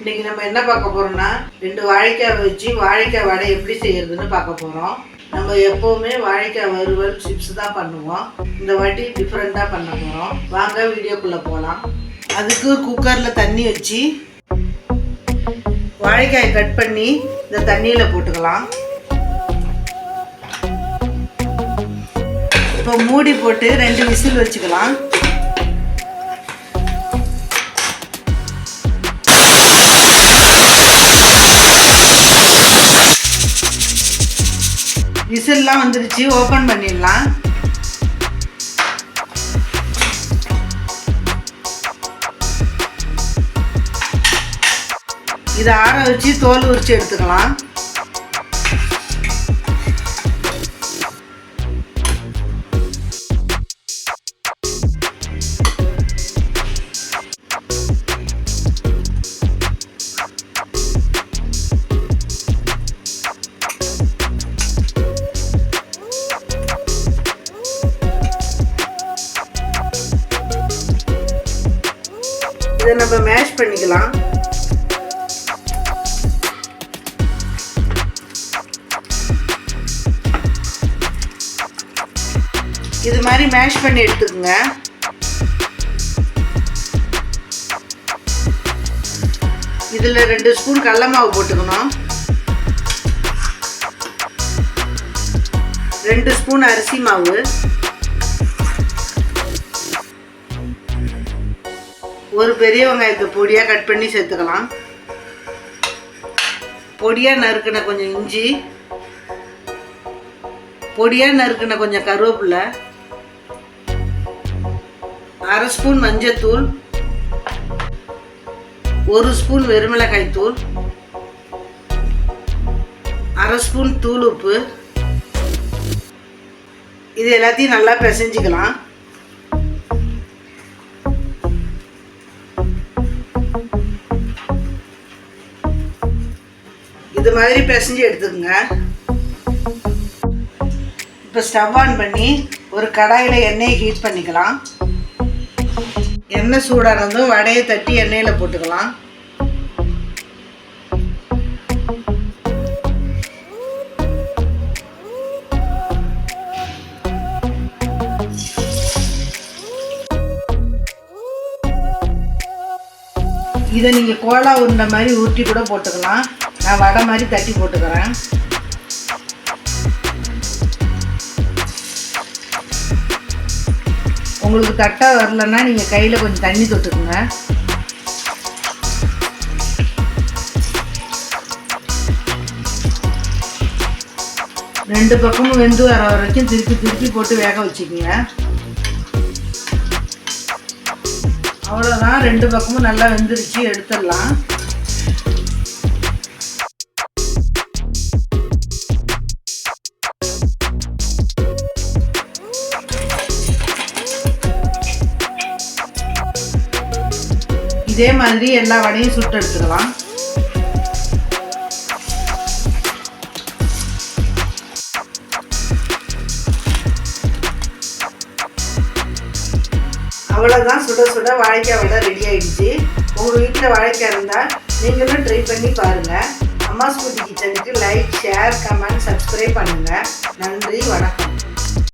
இன்னைக்கு நம்ம என்ன பார்க்க போறோம்னா 2 வாழைக்காய் வச்சு வாழைக்காய் வடை எப்படி செய்யறதுன்னு பார்க்க போறோம். நம்ம எப்பவுமே வாழைக்காய் வறுவல் சிப்ஸ் தான் பண்ணுவோம். இந்த வாட்டி டிஃப்ரெண்டா பண்ண போறோம். வாங்க வீடியோக்குள்ள போகலாம். அதுக்கு குக்கர்ல தண்ணி வச்சு வாழைக்காயை கட் பண்ணி இந்த தண்ணியில போட்டுக்கலாம். இப்போ மூடி போட்டு 2 விசில் வச்சுக்கலாம். விசில்லாம் வந்துருச்சு, ஓப்பன் பண்ணிடலாம். இதை ஆற வச்சு தோல் உரிச்சு எடுத்துக்கலாம். இதை நம்ம மேஷ் பண்ணிக்கலாம். இது மாதிரி மேஷ் பண்ணி எடுத்துக்கோங்க. இதில் 2 ஸ்பூன் கடலை மாவு போட்டுக்கணும். 2 ஸ்பூன் அரிசி மாவு, 1 பெரிய வெங்காயத்தை பொடியாக கட் பண்ணி சேர்த்துக்கலாம். பொடியாக நறுக்கின கொஞ்சம் இஞ்சி, பொடியாக நறுக்கின கொஞ்சம் கருவேப்பிலை, 1/2 ஸ்பூன் மஞ்சத்தூள், 1 ஸ்பூன் வெறுமிளகாய் தூள், 1/2 ஸ்பூன் தூள் உப்பு. இது எல்லாத்தையும் நல்லா பிசைஞ்சிக்கலாம். இது மாதிரி பிசைஞ்சு எடுத்துக்கோங்க. இப்போ ஸ்டவ் ஆன் பண்ணி ஒரு கடாயில் எண்ணெயை ஹீட் பண்ணிக்கலாம். எண்ணெய் சூடானதும் வடையை தட்டி எண்ணெயில் போட்டுக்கலாம். இதை நீங்கள் கோலா உருண்டை மாதிரி உருட்டி கூட போட்டுக்கலாம். நான் வடை மாதிரி தட்டி போட்டுக்கிறேன். உங்களுக்கு தட்டா வரலன்னா நீங்கள் கையில் கொஞ்சம் தண்ணி தொட்டுக்குங்க. ரெண்டு பக்கமும் வெந்து வர வரைக்கும் திருப்பி போட்டு வேக வச்சுக்கோங்க. அவ்வளோதான், 2 பக்கமும் நல்லா வெந்துருச்சு, எடுத்துடலாம். இதே மாதிரி எல்லா வடையும் சுட்டு எடுத்துக்கலாம். அவ்வளோதான், சுட சுட வாழைக்காய் வடை ரெடி ஆயிடுச்சு. உங்கள் வீட்டில் வாழைக்காய் இருந்தால் நீங்களும் ட்ரை பண்ணி பாருங்கள். அம்மாஸ் ஃபுட் கிச்சனுக்கு லைக், ஷேர், கமெண்ட், சப்ஸ்கிரைப் பண்ணுங்கள். நன்றி, வணக்கம்.